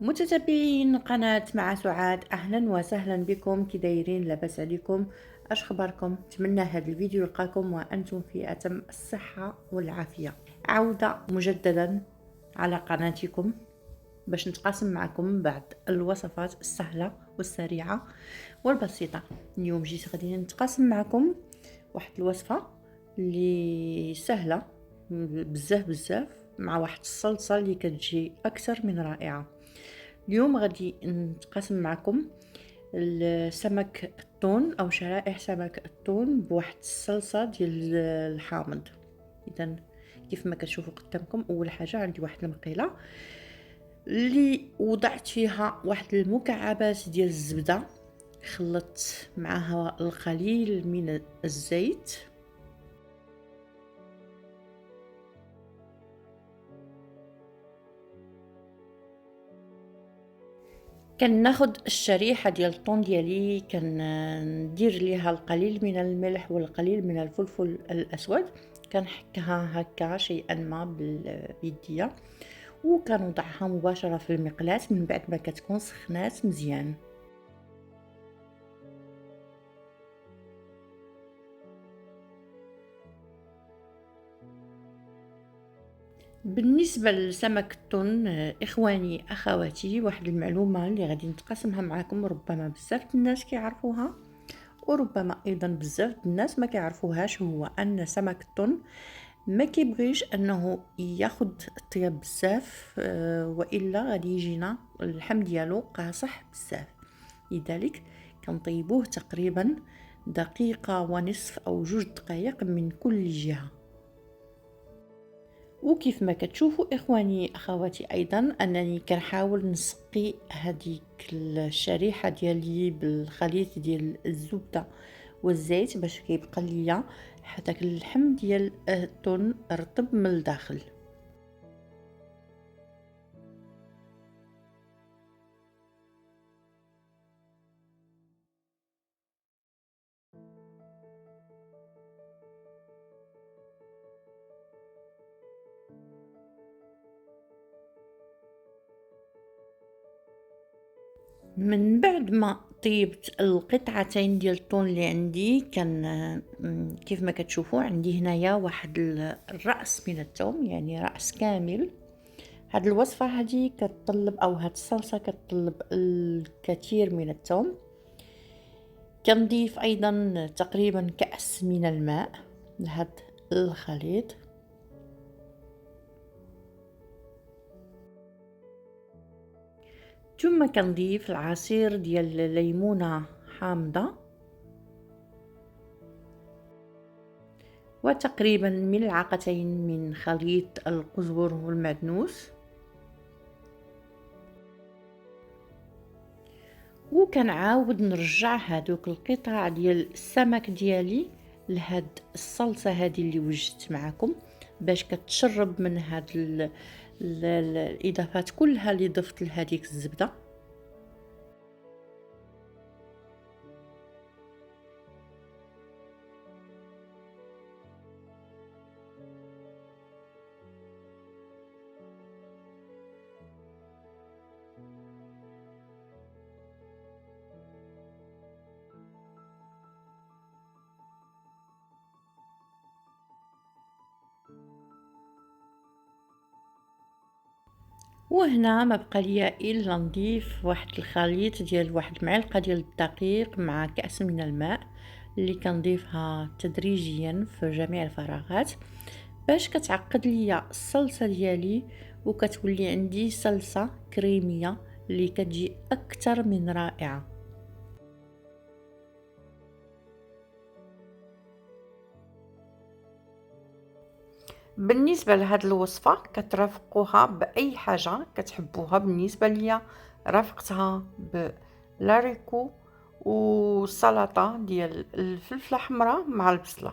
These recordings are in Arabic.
متتبعين قناة مع سعاد، أهلا وسهلا بكم. كي دايرين؟ لاباس عليكم؟ اش خباركم؟ نتمنى هذا الفيديو يلقاكم وأنتم في أتم الصحة والعافية. عودة مجددا على قناتكم باش نتقاسم معكم بعض الوصفات السهلة والسريعة والبسيطة. اليوم جيت غادي نتقاسم معكم واحد الوصفة اللي سهلة بزاف مع واحد الصلصة اللي كتجي أكثر من رائعة. اليوم غادي نتقاسم معكم السمك التون او شرائح سمك التون بواحد الصلصه ديال الحامض. اذا كيف ما كتشوفوا قدامكم، اول حاجه عندي واحد المقيله اللي وضعت فيها واحد المكعبات ديال الزبده، خلطت معها القليل من الزيت، كناخد الشريحه ديال الطون ديالي، كندير ليها القليل من الملح والقليل من الفلفل الاسود، كنحكها هكا شيئا ما بيديا، وكنوضعها مباشره في المقلاة من بعد ما كتكون سخنات مزيان. بالنسبه لسمك التون، اخواني اخواتي، واحد المعلومه اللي غادي نتقاسمها معكم، ربما بزاف الناس كيعرفوها وربما ايضا بزاف الناس ما كيعرفوهاش، هو ان سمك التون ما كيبغيش انه ياخد الطياب بزاف، والا غادي يجينا اللحم ديالو قاصح بزاف. لذلك كنطيبوه تقريبا دقيقة ونصف او 2 دقائق من كل جهة. وكيف ما كتشوفوا اخواني اخواتي ايضا انني كنحاول نسقي هذيك الشريحه ديالي بالخليط ديال الزبده والزيت باش كيبقى ليا هذاك اللحم ديال التون رطب من الداخل. من بعد ما طيبت القطعتين ديال الطون اللي عندي، كان كيف ما كتشوفوا عندي هنايا واحد الرأس من الثوم، يعني رأس كامل. هاد الوصفة هادي كتطلب، او هاد الصلصة كتطلب الكثير من الثوم. كنضيف ايضا تقريبا كأس من الماء لهاد الخليط، ثم كنضيف العصير ديال الليمونة حامضة، وتقريبا ملعقتين من خليط القزبر والمعدنوس، وكنعاود نرجع هادوك القطع ديال السمك ديالي لهاد الصلصه هذه اللي وجدت معكم، باش كتشرب من هاد الاضافات كلها اللي ضفت لهذيك الزبده. وهنا ما بقى ليا الا نضيف واحد الخليط ديال واحد المعلقه ديال الدقيق مع كأس من الماء، اللي كنضيفها تدريجيا في جميع الفراغات باش كتعقد ليا الصلصه ديالي، وكتولي عندي صلصه كريميه اللي كتجي اكثر من رائعه. بالنسبه لهاد الوصفه كترافقوها باي حاجه كتحبوها. بالنسبه ليا رافقتها بلاريكو والسلطه ديال الفلفله حمراء مع البصله.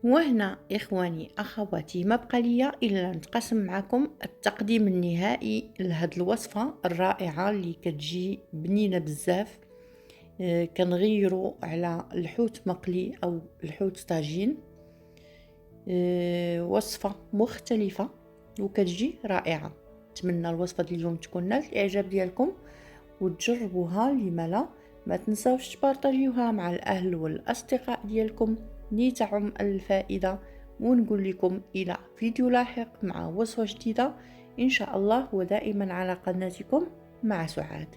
وهنا إخواني أخواتي ما بقى ليا إلا نتقاسم معكم التقديم النهائي لهاد الوصفة الرائعة اللي كتجي بنينة بزاف. كنغيروا على الحوت مقلي أو الحوت طاجين. وصفة مختلفة وكتجي رائعة. نتمنى الوصفة ديال اليوم تكون نالت الإعجاب ديالكم وتجربوها. لما لا، ما تنساوش تبارطاجيوها مع الأهل والأصدقاء ديالكم لتعم الفائدة. ونقول لكم إلى فيديو لاحق مع وصفة جديدة إن شاء الله، ودائما على قناتكم مع سعاد.